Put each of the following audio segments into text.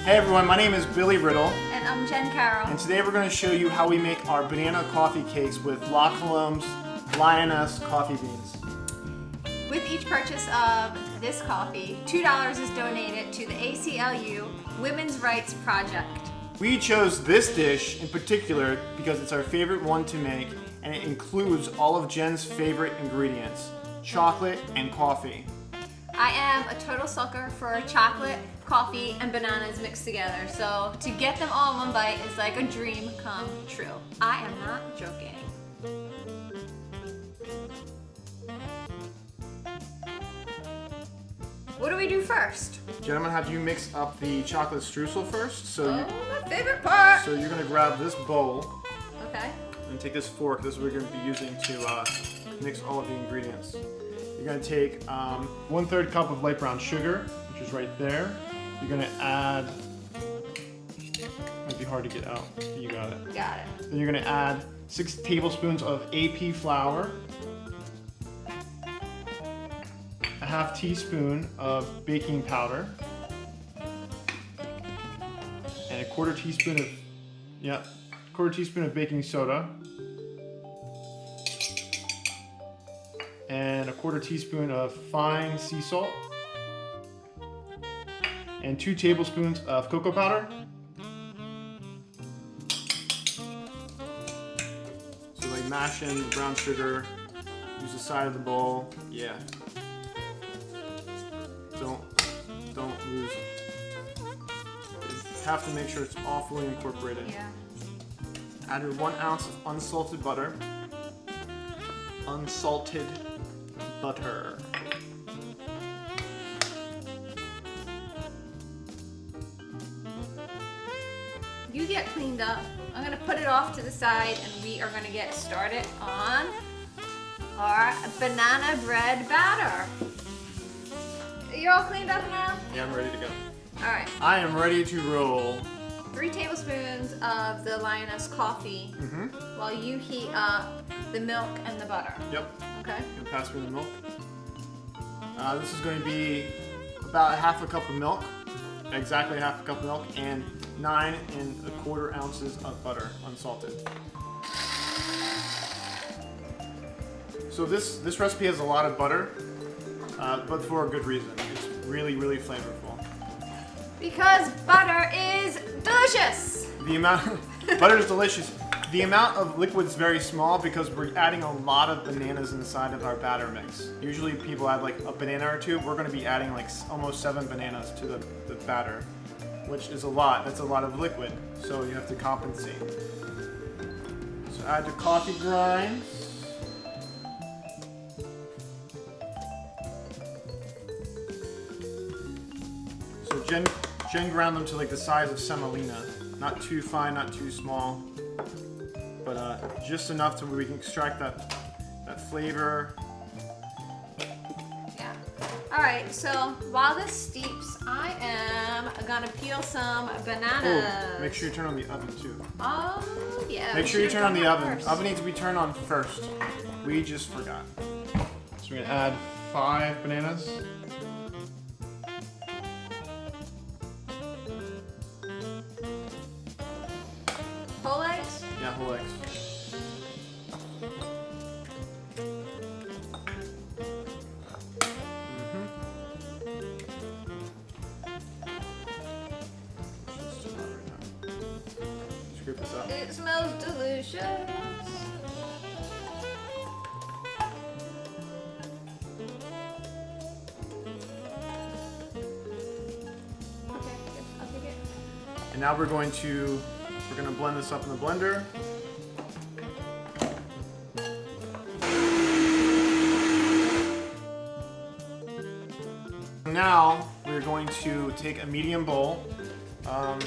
Hey everyone, my name is Billy Riddle. And I'm Jen Carroll. And today we're going to show you how we make our banana coffee cakes with Colombe's Lioness coffee beans. With each purchase of this coffee, $2 is donated to the ACLU Women's Rights Project. We chose this dish in particular because it's our favorite one to make, and it includes all of Jen's favorite ingredients, chocolate and coffee. I am a total sucker for chocolate, coffee, and bananas mixed together, so to get them all in one bite is like a dream come true. I am not joking. What do we do first? Jen, I'm going to have you mix up the chocolate streusel first. My favorite part! So you're going to grab this bowl. Okay. And take this fork. This is what we're going to be using to mix all of the ingredients. You're going to take 1/3 cup of light brown sugar, which is right there. You're going to add, might be hard to get out, you got it. Got it. Then you're going to add 6 tablespoons of AP flour, a 1/2 teaspoon of baking powder, and a 1/4 teaspoon of, 1/4 teaspoon of baking soda, and a 1/4 teaspoon of fine sea salt, and 2 tablespoons of cocoa powder. So like mash in the brown sugar, use the side of the bowl. Yeah. Don't lose it. You have to make sure it's all fully incorporated. Yeah. Add your 1 ounce of unsalted butter. Unsalted butter. You get cleaned up. I'm gonna put it off to the side and we are gonna get started on our banana bread batter. You're all cleaned up now? Yeah, I'm ready to go. All right. I am ready to roll. 3 tablespoons of the Lioness coffee while you heat up the milk and the butter. Yep. Okay. You can pass me the milk. This is going to be about 1/2 cup of milk, exactly 1/2 cup of milk, and 9 1/4 ounces of butter, unsalted. So this recipe has a lot of butter, but for a good reason. It's really, really flavorful. Because butter is delicious. The amount butter is delicious. The amount of liquid is very small because we're adding a lot of bananas inside of our batter mix. Usually people add like a banana or 2. We're going to be adding like almost 7 bananas to the batter, which is a lot. That's a lot of liquid, so you have to compensate. So add the coffee grinds. So Jen ground them to like the size of semolina. Not too fine, not too small, but just enough to where we can extract that flavor. Yeah. All right, so while this steeps, I am gonna peel some bananas. Oh, make sure you turn on the oven too. Oh, yeah. Make sure you turn on the oven. First. Oven needs to be turned on first. We just forgot. So we're gonna add 5 bananas. Whole eggs? Yeah, whole eggs. Scoop this up. It smells delicious. Okay, I'll take it. And now we're going to blend this up in the blender. Now we're going to take a medium bowl and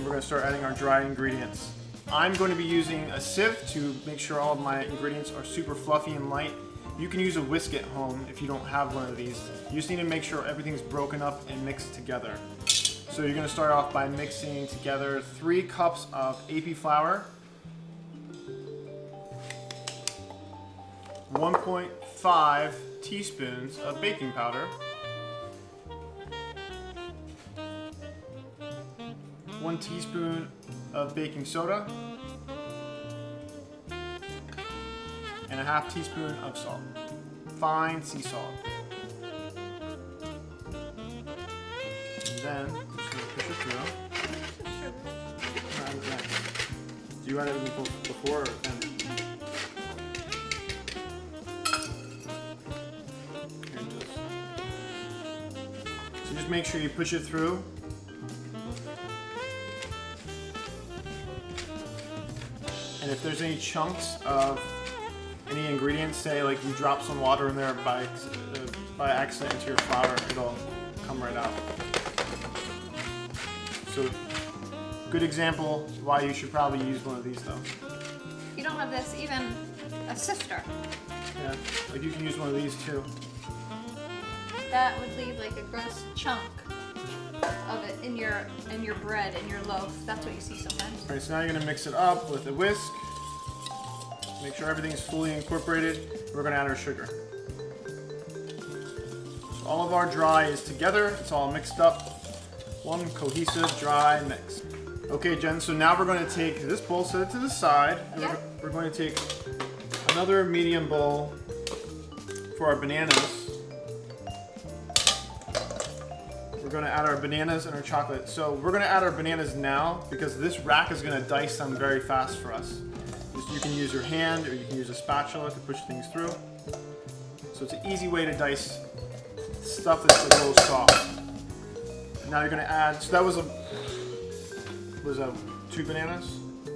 we're going to start adding our dry ingredients. I'm going to be using a sieve to make sure all of my ingredients are super fluffy and light. You can use a whisk at home if you don't have one of these. You just need to make sure everything's broken up and mixed together. So you're going to start off by mixing together 3 cups of AP flour, 1.5 teaspoons of baking powder, 1 teaspoon of baking soda, and a half teaspoon of salt. Fine sea salt. And then, I'm just going to push it through. Add it next. Do you add it before or then? So just make sure you push it through. And if there's any chunks of any ingredients, say like you drop some water in there by accident into your flour, it'll come right out. So, good example why you should probably use one of these though. You don't have this, even a sifter. Yeah, like you can use one of these too. That would leave like a gross chunk of it in your bread, in your loaf. That's what you see sometimes. Alright, so now you're gonna mix it up with a whisk. Make sure everything's fully incorporated. We're gonna add our sugar. So all of our dry is together. It's all mixed up. One cohesive dry mix. Okay, Jen, so now we're going to take this bowl, set it to the side, and Yep. we're going to take another medium bowl for our bananas. We're going to add our bananas and our chocolate. So we're going to add our bananas now because this rack is going to dice them very fast for us. You can use your hand or you can use a spatula to push things through. So it's an easy way to dice stuff that's a little soft. And now you're going to add, so that was a 2 bananas?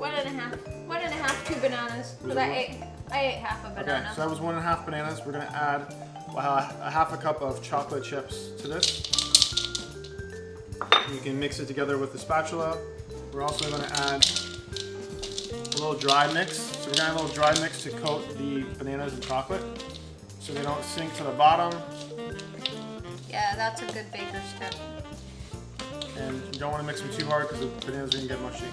1.5, 2 bananas. Because I ate half a banana. Okay, so that was 1.5 bananas. We're going to add a half a cup of chocolate chips to this. You can mix it together with the spatula. We're also going to add a little dry mix. So we're going to add a little dry mix to coat the bananas in chocolate so they don't sink to the bottom. Yeah, that's a good baker's tip. And you don't want to mix them too hard because the bananas are going to get mushy.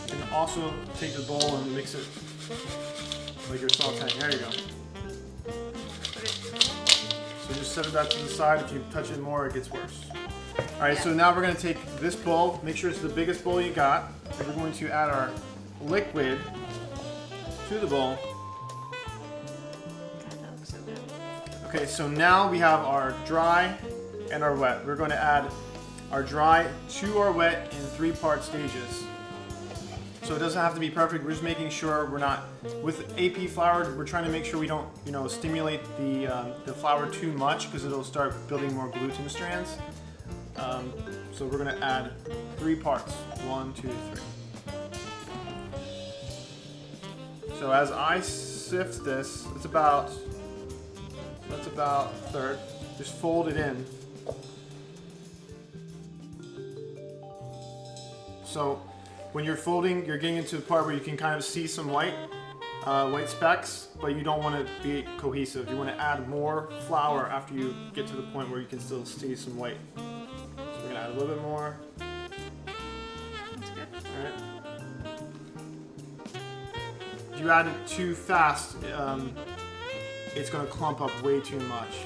You can also take the bowl and mix it like you're sauteing. There you go. So just set that to the side. If you touch it more, it gets worse. Alright, so now we're going to take this bowl, make sure it's the biggest bowl you got, and we're going to add our liquid to the bowl. God, that looks so good. Okay, so now we have our dry and our wet. We're going to add our dry to our wet in 3-part stages. So it doesn't have to be perfect. We're just making sure we're not, with AP flour, we're trying to make sure we don't, stimulate the flour too much because it'll start building more gluten strands. So we're going to add 3 parts. 1, 2, 3. So as I sift this, that's about a third. Just fold it in. So when you're folding, you're getting into the part where you can kind of see some white specks, but you don't want to be cohesive. You want to add more flour after you get to the point where you can still see some white. So we're going to add a little bit more. That's good. All right. If you add it too fast, it's going to clump up way too much.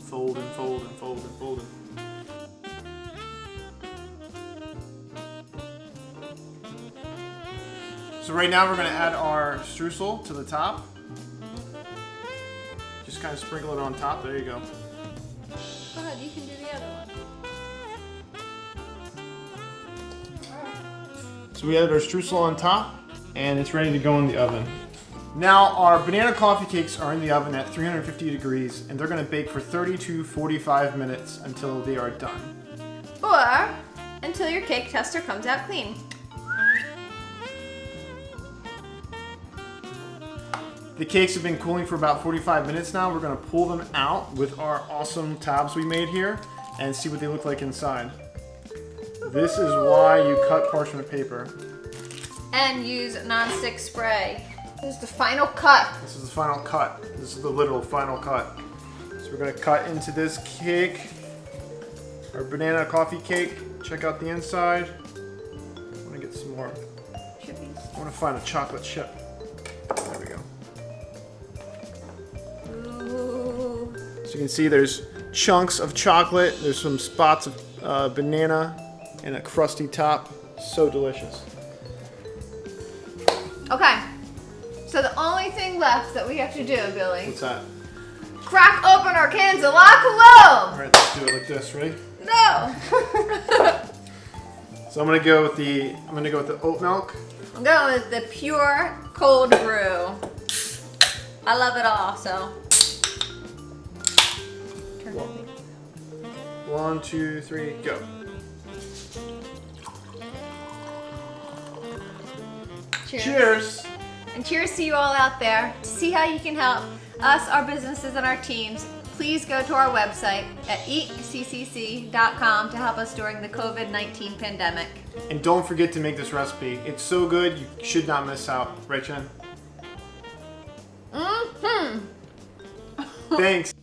Fold and fold and fold and fold. So right now we're going to add our streusel to the top. Just kind of sprinkle it on top. There you go. Go ahead, you can do the other one. So we added our streusel on top, and it's ready to go in the oven. Now our banana coffee cakes are in the oven at 350 degrees, and they're going to bake for 30 to 45 minutes until they are done. Or until your cake tester comes out clean. The cakes have been cooling for about 45 minutes now. We're going to pull them out with our awesome tabs we made here and see what they look like inside. This is why you cut parchment paper. And use non-stick spray. This is the final cut. This is the final cut. This is the literal final cut. So we're going to cut into this cake, our banana coffee cake. Check out the inside. I want to get some more. Chippies. I want to find a chocolate chip. There we go. Ooh. So you can see there's chunks of chocolate. There's some spots of banana and a crusty top. So delicious. Okay. So the only thing left that we have to do, Billy, What's that? crack open our cans of La Colombe. All right, let's do it like this. Ready? No. So I'm gonna go with the oat milk. I'm going with the pure cold brew. I love it all, so. Turn it. 1, 2, 3, go. Cheers. Cheers. And cheers to you all out there. To see how you can help us, our businesses, and our teams, please go to our website at eatccc.com to help us during the COVID-19 pandemic. And don't forget to make this recipe. It's so good, you should not miss out. Right, Jen? Mm-hmm. Thanks.